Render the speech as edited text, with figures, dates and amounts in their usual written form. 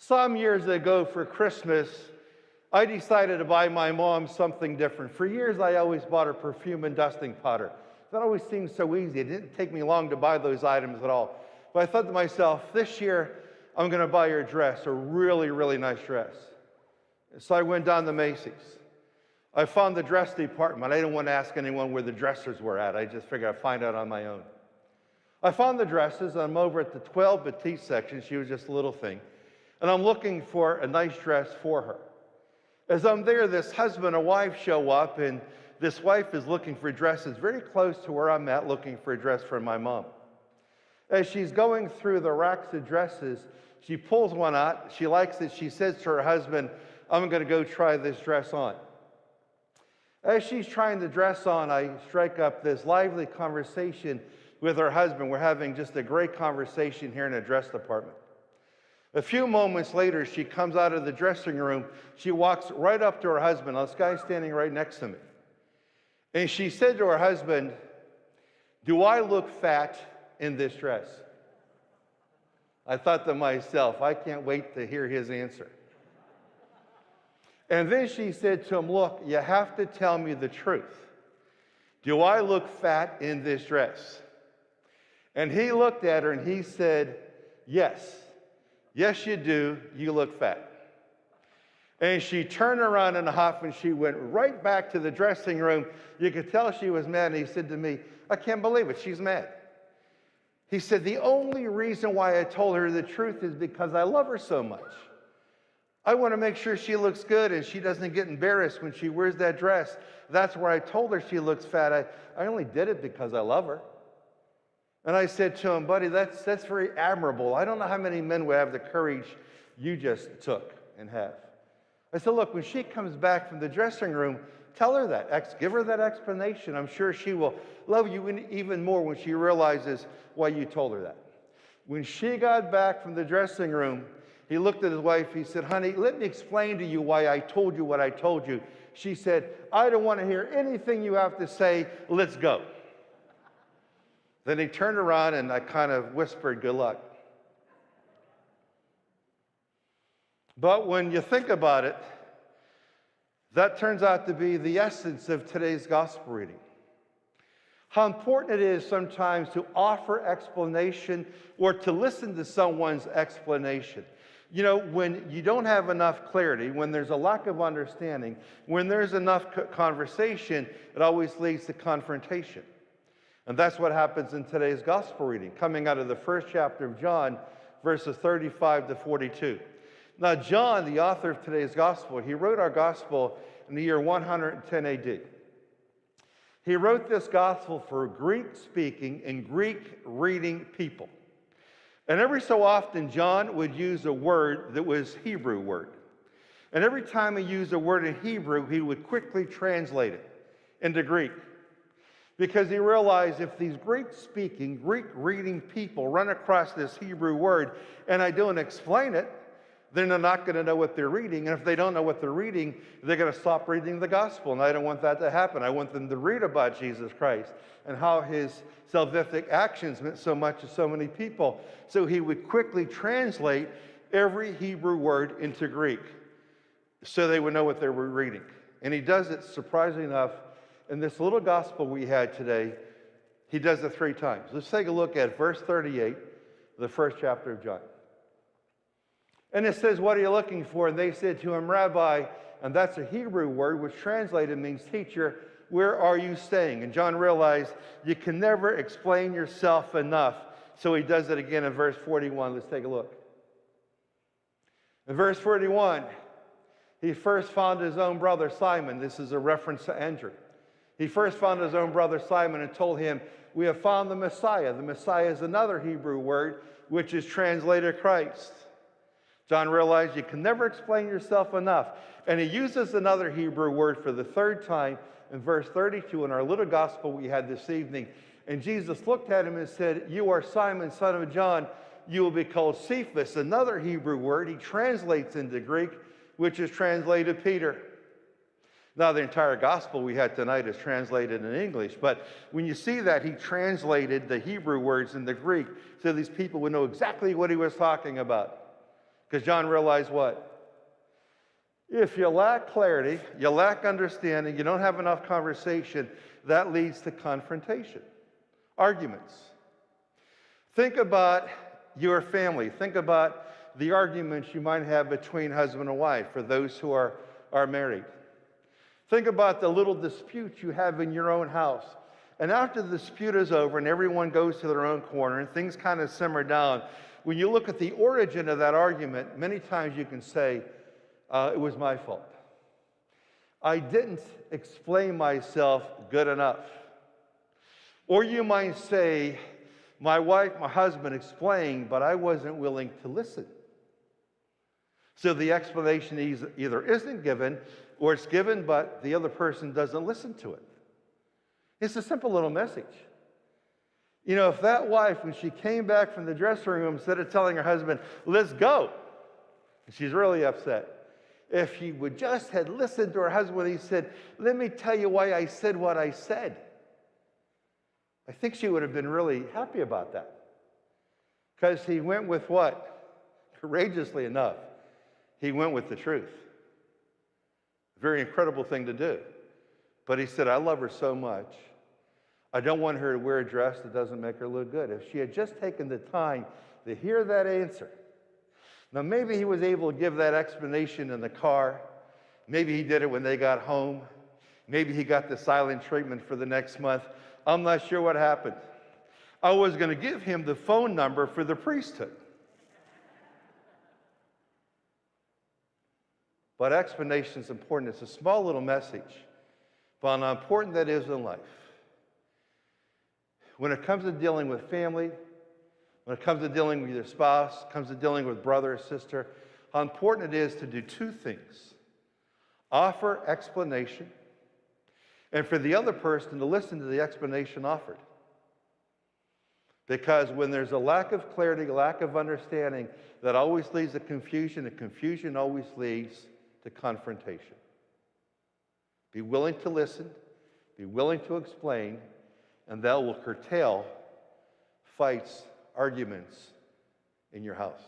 Some years ago for Christmas, I decided to buy my mom something different. For years, I always bought her perfume and dusting powder. That always seemed so easy. It didn't take me long to buy those items at all. But I thought to myself, this year, I'm going to buy her a dress, a really, really nice dress. So I went down to Macy's. I found the dress department. I didn't want to ask anyone where the dressers were at. I just figured I'd find out on my own. I found the dresses. I'm over at the 12 petite section. She was just a little thing. And I'm looking for a nice dress for her. As I'm there, this husband and wife show up, and this wife is looking for dresses very close to where I'm at, looking for a dress for my mom. As she's going through the racks of dresses, she pulls one out. She likes it. She says to her husband, I'm going to go try this dress on. As she's trying the dress on, I strike up this lively conversation with her husband. We're having just a great conversation here in the dress department. A few moments later, she comes out of the dressing room. She walks right up to her husband. This guy's standing right next to me. And she said to her husband, do I look fat in this dress? I thought to myself, I can't wait to hear his answer. And then she said to him, look, you have to tell me the truth. Do I look fat in this dress? And he looked at her and he said, yes. Yes, you do. You look fat. And she turned around in a huff and she went right back to the dressing room. You could tell she was mad. And he said to me, I can't believe it. She's mad. He said, the only reason why I told her the truth is because I love her so much. I want to make sure she looks good and she doesn't get embarrassed when she wears that dress. That's where I told her she looks fat. I only did it because I love her. And I said to him, buddy, that's very admirable. I don't know how many men would have the courage you just took and have. I said, look, when she comes back from the dressing room, tell her that. Give her that explanation. I'm sure she will love you even more when she realizes why you told her that. When she got back from the dressing room, he looked at his wife. He said, honey, let me explain to you why I told you what I told you. She said, I don't want to hear anything you have to say. Let's go. Then he turned around and I kind of whispered, good luck. But when you think about it, that turns out to be the essence of today's gospel reading. How important it is sometimes to offer explanation or to listen to someone's explanation. You know, when you don't have enough clarity, when there's a lack of understanding, when there's enough conversation, it always leads to confrontation. And that's what happens in today's gospel reading, coming out of the first chapter of John, verses 35 to 42. Now, John, the author of today's gospel, he wrote our gospel in the year 110 AD. He wrote this gospel for Greek-speaking and Greek-reading people. And every so often, John would use a word that was Hebrew word. And every time he used a word in Hebrew, he would quickly translate it into Greek. Because he realized if these Greek-speaking, Greek-reading people run across this Hebrew word and I don't explain it, then they're not going to know what they're reading. And if they don't know what they're reading, they're going to stop reading the gospel. And I don't want that to happen. I want them to read about Jesus Christ and how his salvific actions meant so much to so many people. So he would quickly translate every Hebrew word into Greek so they would know what they were reading. And he does it, surprisingly enough, in this little gospel we had today. He does it 3 times. Let's take a look at verse 38, the first chapter of John. And it says, what are you looking for? And they said to him, Rabbi, and that's a Hebrew word, which translated means teacher, where are you staying? And John realized you can never explain yourself enough. So he does it again in verse 41. Let's take a look. In verse 41, he first found his own brother Simon. This is a reference to Andrew. He first found his own brother Simon and told him, we have found the Messiah. The Messiah is another Hebrew word, which is translated Christ. John realized you can never explain yourself enough. And he uses another Hebrew word for the 3rd time in verse 32 in our little gospel we had this evening. And Jesus looked at him and said, you are Simon, son of John. You will be called Cephas, another Hebrew word he translates into Greek, which is translated Peter. Now, the entire gospel we had tonight is translated in English, but when you see that, he translated the Hebrew words into Greek so these people would know exactly what he was talking about. Because John realized what? If you lack clarity, you lack understanding, you don't have enough conversation, that leads to confrontation, arguments. Think about your family. Think about the arguments you might have between husband and wife for those who are married. Think about the little disputes you have in your own house. And after the dispute is over and everyone goes to their own corner and things kind of simmer down, when you look at the origin of that argument, many times you can say, it was my fault. I didn't explain myself good enough. Or you might say, my wife, my husband explained, but I wasn't willing to listen. So the explanation either isn't given, or it's given, but the other person doesn't listen to it. It's a simple little message. You know, if that wife, when she came back from the dressing room, instead of telling her husband, let's go, and she's really upset, if she would just had listened to her husband when he said, let me tell you why I said what I said, I think she would have been really happy about that. Because he went with what? Courageously enough, he went with the truth. Very incredible thing to do. But he said, I love her so much. I don't want her to wear a dress that doesn't make her look good. If she had just taken the time to hear that answer. Now, maybe he was able to give that explanation in the car. Maybe he did it when they got home. Maybe he got the silent treatment for the next month. I'm not sure what happened. I was going to give him the phone number for the priesthood. But explanation is important. It's a small little message, but how important that is in life. When it comes to dealing with family, when it comes to dealing with your spouse, comes to dealing with brother or sister, how important it is to do two things. Offer explanation, and for the other person to listen to the explanation offered. Because when there's a lack of clarity, lack of understanding, that always leads to confusion, and confusion always leads to confrontation. Be willing to listen, be willing to explain, and that will curtail fights, arguments in your house.